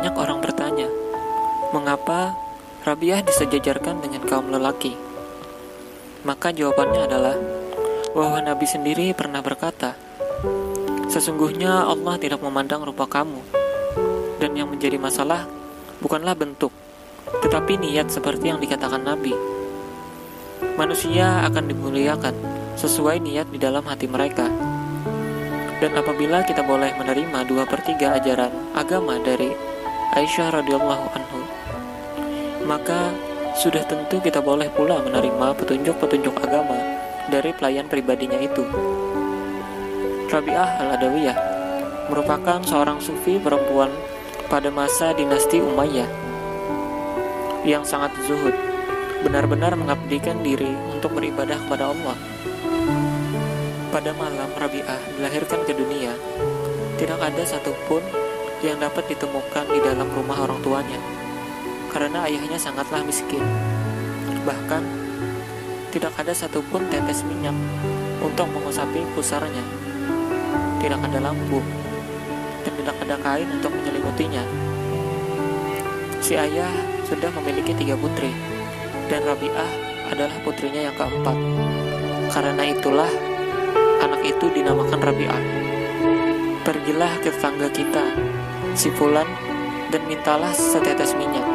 Banyak orang bertanya, mengapa Rabi'ah disejajarkan dengan kaum lelaki? Maka jawabannya adalah bahwa Nabi sendiri pernah berkata, sesungguhnya Allah tidak memandang rupa kamu, dan yang menjadi masalah bukanlah bentuk, tetapi niat seperti yang dikatakan Nabi. Manusia akan dimuliakan sesuai niat di dalam hati mereka. Dan apabila kita boleh menerima 2/3 ajaran agama dari Aisyah radhiyallahu anhu, maka sudah tentu kita boleh pula menerima petunjuk-petunjuk agama dari pelayan pribadinya itu. Rabi'ah al-Adawiyah merupakan seorang sufi perempuan pada masa dinasti Umayyah yang sangat zuhud, benar-benar mengabdikan diri untuk beribadah kepada Allah. Pada malam Rabi'ah dilahirkan ke dunia, tidak ada satupun yang dapat ditemukan di dalam rumah orang tuanya, karena ayahnya sangatlah miskin. Bahkan, tidak ada satupun tetes minyak untuk mengusapi pusarnya. Tidak ada lampu, dan tidak ada kain untuk menyelimutinya. Si ayah sudah memiliki 3 putri, dan Rabi'ah adalah putrinya yang keempat. Karena itulah, anak itu dinamakan Rabi'ah. Pergilah ke tetangga kita, si Fulan, dan mintalah setetes minyak,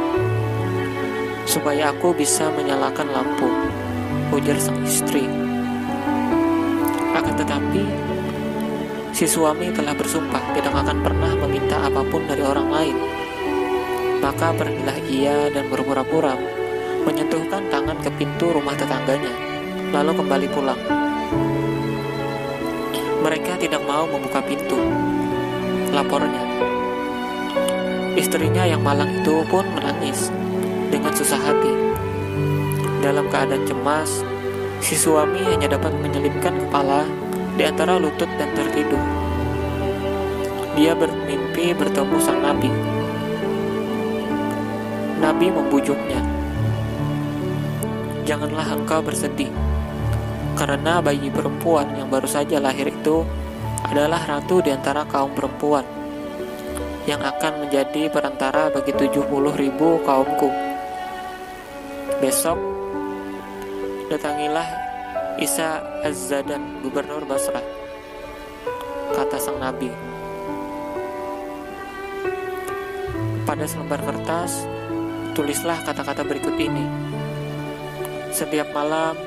supaya aku bisa menyalakan lampu, ujar sang istri. Akan tetapi, si suami telah bersumpah tidak akan pernah meminta apapun dari orang lain. Maka pergilah ia dan berpura-pura menyentuhkan tangan ke pintu rumah tetangganya, lalu kembali pulang. Mereka tidak mau membuka pintu, lapornya. Istrinya yang malang itu pun menangis dengan susah hati. Dalam keadaan cemas, si suami hanya dapat menyelipkan kepala di antara lutut dan tertidur. Dia bermimpi bertemu sang Nabi. Nabi membujuknya, janganlah engkau bersedih, karena bayi perempuan yang baru saja lahir itu adalah ratu di antara kaum perempuan yang akan menjadi perantara bagi 70.000 kaumku. Besok, datangilah Isa Az-Zadan, gubernur Basrah, kata sang Nabi. Pada selembar kertas, tulislah kata-kata berikut ini. Setiap malam,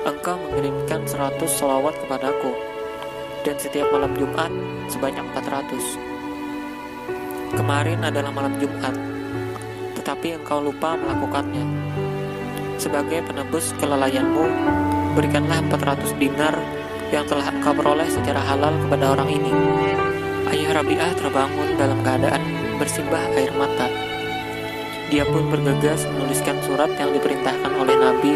engkau mengirimkan 100 sholawat kepadaku, dan setiap malam Jumat sebanyak 400. Kemarin adalah malam Jumat, tetapi engkau lupa melakukannya. Sebagai penebus kelalaianmu, berikanlah 400 dinar yang telah engkau peroleh secara halal kepada orang ini. Ayah Rabi'ah terbangun dalam keadaan bersimbah air mata. Dia pun bergegas menuliskan surat yang diperintahkan oleh Nabi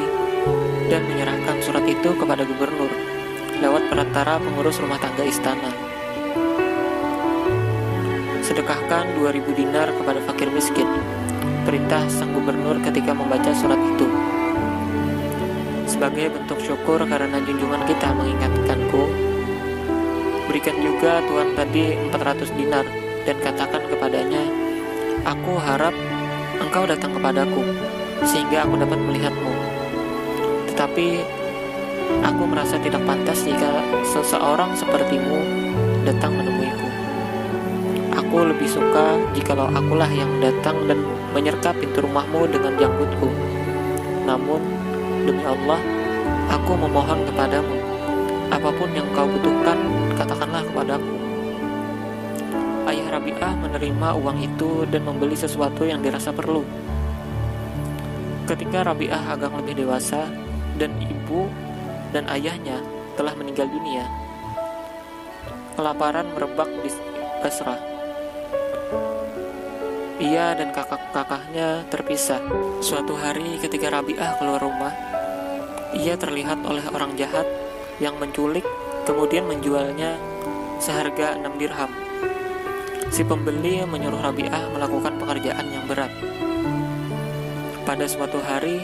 dan menyerahkan surat itu kepada gubernur lewat perantara pengurus rumah tangga istana. Sedekahkan 2.000 dinar kepada fakir miskin, perintah sang gubernur ketika membaca surat itu. Sebagai bentuk syukur karena junjungan kita mengingatkanku, berikan juga Tuhan tadi 400 dinar dan katakan kepadanya, aku harap engkau datang kepadaku sehingga aku dapat melihatmu. Tetapi aku merasa tidak pantas jika seseorang sepertimu datang menemuiku. Aku lebih suka jikalau akulah yang datang dan menyergap pintu rumahmu dengan janggutku. Namun, demi Allah, aku memohon kepadamu, apapun yang kau butuhkan, katakanlah kepadaku. Ayah Rabi'ah menerima uang itu dan membeli sesuatu yang dirasa perlu. Ketika Rabi'ah agak lebih dewasa dan ibu dan ayahnya telah meninggal dunia, kelaparan merebak di Basrah. Ia dan kakak-kakaknya terpisah. Suatu hari ketika Rabi'ah keluar rumah, ia terlihat oleh orang jahat yang menculik kemudian menjualnya seharga 6 dirham. Si pembeli menyuruh Rabi'ah melakukan pekerjaan yang berat. Pada suatu hari,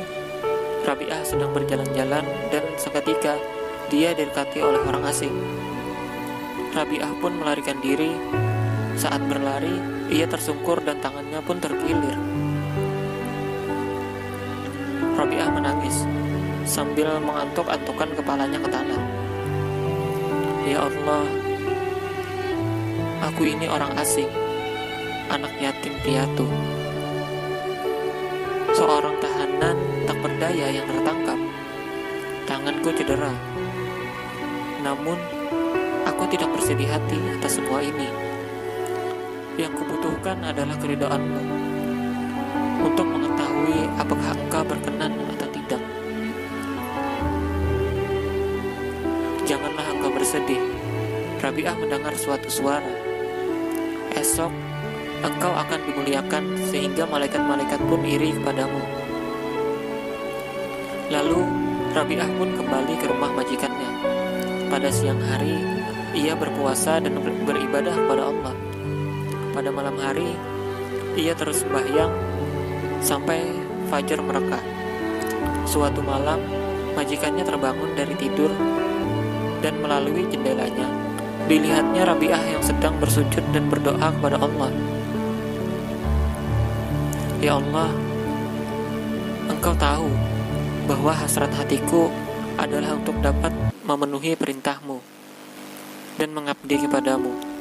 Rabi'ah sedang berjalan-jalan dan seketika dia didekati oleh orang asing. Rabi'ah pun melarikan diri. Saat berlari, Ia tersungkur dan tangannya pun terkilir. Rabi'ah menangis sambil mengantuk-antukkan kepalanya ke tanah. Ya Allah, aku ini orang asing, anak yatim piatu, seorang tahanan tak berdaya yang tertangkap. Tanganku cedera, namun aku tidak bersedih hati atas semua ini. Yang kubutuhkan adalah keridhaan-Mu untuk mengetahui apakah Engkau berkenan atau tidak. Janganlah Engkau bersedih. Rabi'ah mendengar suatu suara. Esok Engkau akan dimuliakan sehingga malaikat-malaikat pun iri kepadamu. Lalu Rabi'ah pun kembali ke rumah majikannya. Pada siang hari ia berpuasa dan beribadah kepada Allah. Pada malam hari ia terus sembahyang sampai fajar mereka. Suatu malam majikannya terbangun dari tidur dan melalui jendelanya dilihatnya Rabi'ah yang sedang bersujud dan berdoa kepada Allah. Ya Allah, Engkau tahu bahwa hasrat hatiku adalah untuk dapat memenuhi perintah-Mu dan mengabdi kepadamu.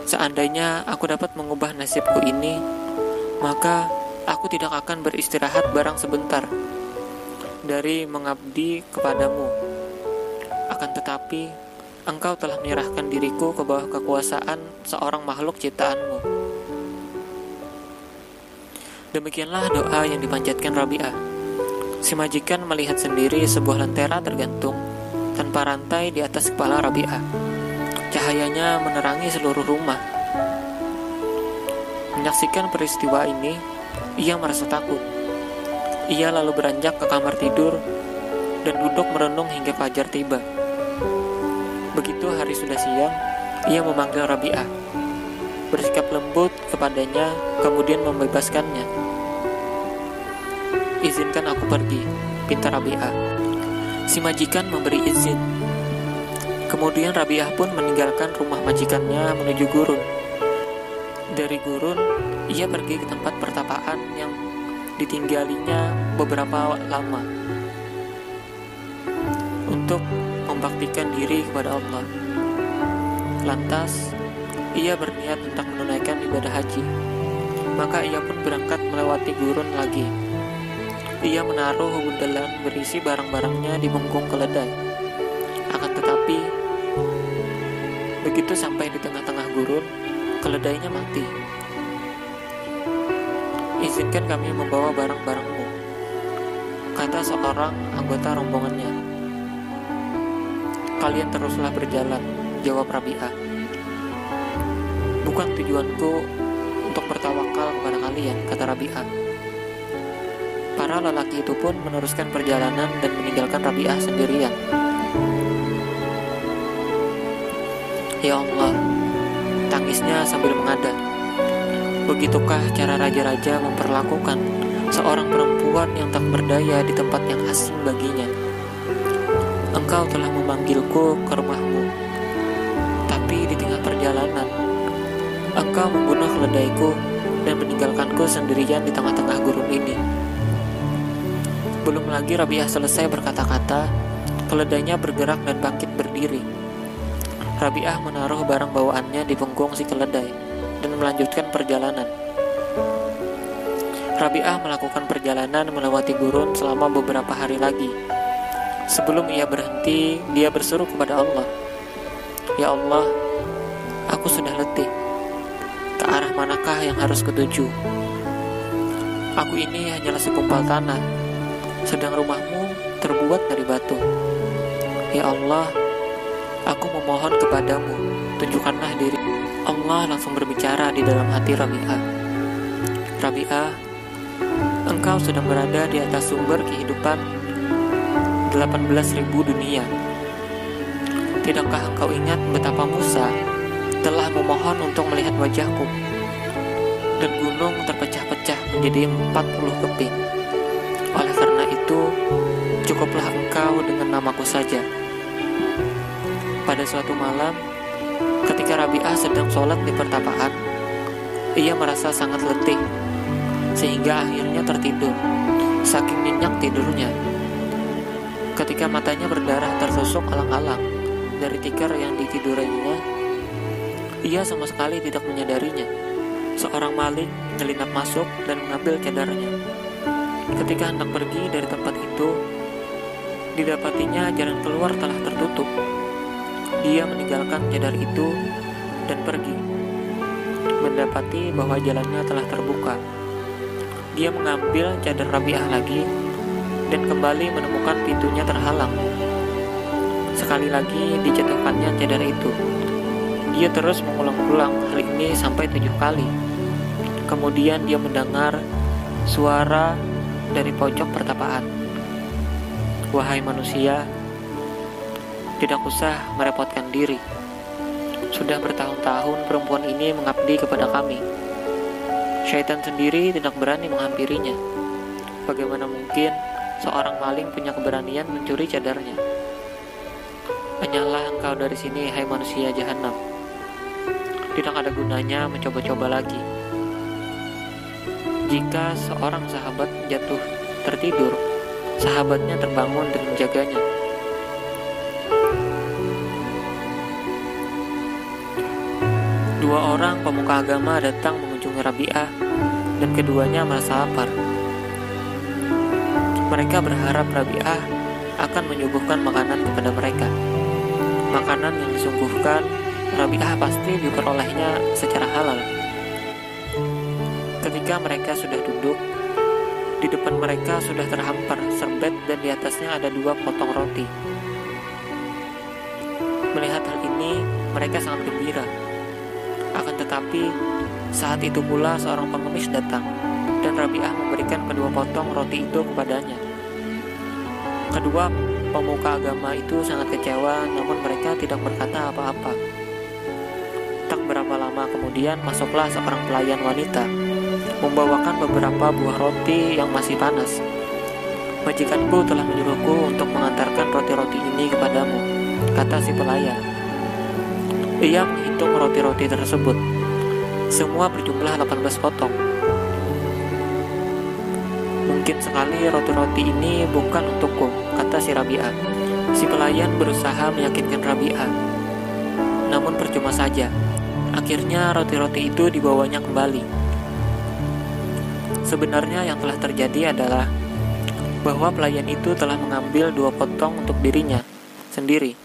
Seandainya aku dapat mengubah nasibku ini, maka aku tidak akan beristirahat barang sebentar dari mengabdi kepadamu. Akan tetapi, Engkau telah menyerahkan diriku ke bawah kekuasaan seorang makhluk ciptaan-Mu. Demikianlah doa yang dipanjatkan Rabi'ah. Si majikan melihat sendiri sebuah lentera tergantung tanpa rantai di atas kepala Rabi'ah. Cahayanya menerangi seluruh rumah. Menyaksikan peristiwa ini, ia merasa takut. Ia lalu beranjak ke kamar tidur dan duduk merenung hingga fajar tiba. Begitu hari sudah siang, ia memanggil Rabi'ah, bersikap lembut kepadanya, kemudian membebaskannya. Izinkan aku pergi, pinta Rabi'ah. Si majikan memberi izin. Kemudian Rabi'ah pun meninggalkan rumah majikannya menuju gurun. Dari gurun, ia pergi ke tempat pertapaan yang ditinggalinya beberapa lama untuk membaktikan diri kepada Allah. Lantas, ia berniat untuk menunaikan ibadah haji. Maka ia pun berangkat melewati gurun lagi. Ia menaruh gundelan berisi barang-barangnya di punggung keledai. Akan tetapi, begitu sampai di tengah-tengah gurun, keledainya mati. Izinkan kami membawa barang-barangmu, kata seorang anggota rombongannya. Kalian teruslah berjalan, jawab Rabi'ah. Bukan tujuanku untuk bertawakal kepada kalian, kata Rabi'ah. Para lelaki itu pun meneruskan perjalanan dan meninggalkan Rabi'ah sendirian. Ya Allah, tangisnya sambil mengadah. Begitukah cara raja-raja memperlakukan seorang perempuan yang tak berdaya di tempat yang asing baginya? Engkau telah memanggilku ke rumahmu, tapi di tengah perjalanan, Engkau membunuh keledaiku dan meninggalkanku sendirian di tengah-tengah gurun ini. Belum lagi Rabi'ah selesai berkata-kata, keledainya bergerak dan bangkit berdiri. Rabi'ah menaruh barang bawaannya di punggung si keledai dan melanjutkan perjalanan. Rabi'ah melakukan perjalanan melewati gurun selama beberapa hari lagi. Sebelum ia berhenti, dia berseru kepada Allah, Ya Allah, aku sudah letih. Ke arah manakah yang harus kutuju? Aku ini hanyalah segumpal tanah, sedang rumahmu terbuat dari batu. Ya Allah, aku memohon kepadamu, tunjukkanlah diri. Allah langsung berbicara di dalam hati Rabi'ah. Rabi'ah, engkau sedang berada di atas sumber kehidupan 18.000 dunia. Tidakkah engkau ingat betapa Musa telah memohon untuk melihat wajahku, dan gunung terpecah-pecah menjadi 40 keping? Oleh karena itu, cukuplah engkau dengan namaku saja. Pada suatu malam, ketika Rabi'ah sedang sholat di pertapaan, Ia merasa sangat letih, sehingga akhirnya tertidur, saking nyenyak tidurnya. Ketika matanya berdarah tertusuk alang-alang dari tikar yang ditidurinya, ia sama sekali tidak menyadarinya. Seorang maling menyelinap masuk dan mengambil cadarnya. Ketika hendak pergi dari tempat itu, didapatinya jalan keluar telah tertutup. Dia meninggalkan cadar itu dan pergi, mendapati bahwa jalannya telah terbuka. Dia mengambil cadar Rabi'ah lagi dan kembali menemukan pintunya terhalang. Sekali lagi dijatuhkannya cadar itu. Dia terus mengulang-ulang hal ini sampai 7 kali. Kemudian dia mendengar suara dari pojok pertapaan. Wahai manusia, tidak usah merepotkan diri. Sudah bertahun-tahun perempuan ini mengabdi kepada kami. Syaitan sendiri tidak berani menghampirinya. Bagaimana mungkin seorang maling punya keberanian mencuri cadarnya? Enyahlah engkau dari sini, hai manusia jahanam. Tidak ada gunanya mencoba-coba lagi. Jika seorang sahabat jatuh tertidur, sahabatnya terbangun dan menjaganya. Dua orang pemuka agama datang mengunjungi Rabi'ah dan keduanya merasa lapar. Mereka berharap Rabi'ah akan menyuguhkan makanan kepada mereka. Makanan yang disuguhkan Rabi'ah pasti diperolehnya secara halal. Ketika mereka sudah duduk, di depan mereka sudah terhampar serbet dan di atasnya ada 2 potong roti. Melihat hal ini, mereka sangat gembira. Akan tetapi, saat itu pula seorang pengemis datang, dan Rabi'ah memberikan kedua potong roti itu kepadanya. Kedua pemuka agama itu sangat kecewa, namun mereka tidak berkata apa-apa. Tak berapa lama kemudian masuklah seorang pelayan wanita, membawakan beberapa buah roti yang masih panas. Majikanku telah menyuruhku untuk mengantarkan roti-roti ini kepadamu, kata si pelayan. Ia menghitung roti-roti tersebut. Semua berjumlah 18 potong. Mungkin sekali roti-roti ini bukan untukku, kata si Rabi'ah. Si pelayan berusaha meyakinkan Rabi'ah, namun percuma saja. Akhirnya roti-roti itu dibawanya kembali. Sebenarnya yang telah terjadi adalah bahwa pelayan itu telah mengambil 2 potong untuk dirinya sendiri.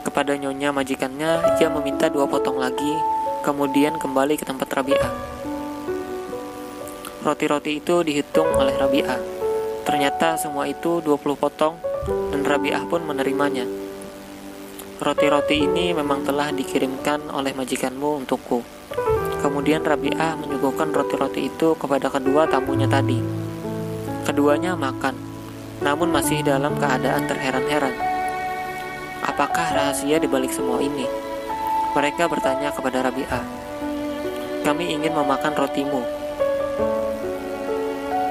Kepada nyonya majikannya, ia meminta 2 potong lagi, kemudian kembali ke tempat Rabi'ah. Roti-roti itu dihitung oleh Rabi'ah. Ternyata semua itu 20 potong, dan Rabi'ah pun menerimanya. Roti-roti ini memang telah dikirimkan oleh majikanmu untukku. Kemudian Rabi'ah menyuguhkan roti-roti itu kepada kedua tamunya tadi. Keduanya makan, namun masih dalam keadaan terheran-heran. Apakah rahasia di balik semua ini? Mereka bertanya kepada Rabi'ah. Kami ingin memakan rotimu,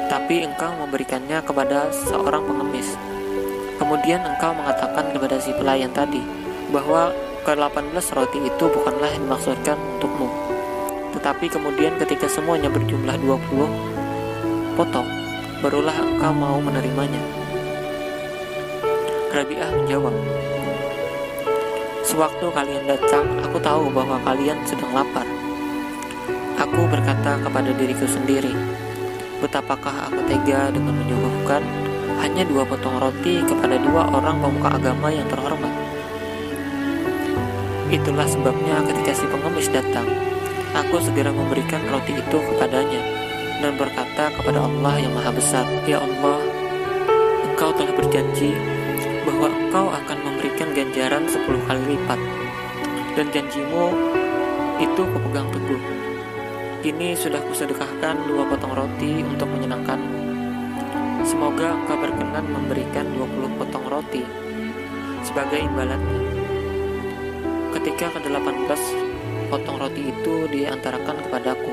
tapi engkau memberikannya kepada seorang pengemis. Kemudian engkau mengatakan kepada si pelayan tadi bahwa ke-18 roti itu bukanlah dimaksudkan untukmu. Tetapi kemudian ketika semuanya berjumlah 20 potong, barulah engkau mau menerimanya. Rabi'ah menjawab, sewaktu kalian datang, aku tahu bahwa kalian sedang lapar. Aku berkata kepada diriku sendiri, betapakah aku tega dengan menyuguhkan hanya 2 potong roti kepada 2 orang pemuka agama yang terhormat. Itulah sebabnya ketika si pengemis datang, aku segera memberikan roti itu kepadanya dan berkata kepada Allah yang Maha Besar, Ya Allah, Engkau telah berjanji bahwa Engkau akan memberikan ganjaran 10 kali lipat, dan janjimu itu kupegang teguh. Kini sudah kusedekahkan 2 potong roti untuk menyenangkanmu. Semoga Engkau berkenan memberikan 20 potong roti sebagai imbalannya. Ketika ke-18 potong roti itu diantarakan kepadaku,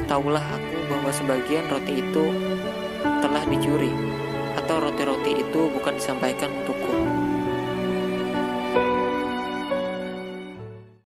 taulah aku bahwa sebagian roti itu telah dicuri, atau roti-roti itu bukan disampaikan untukku.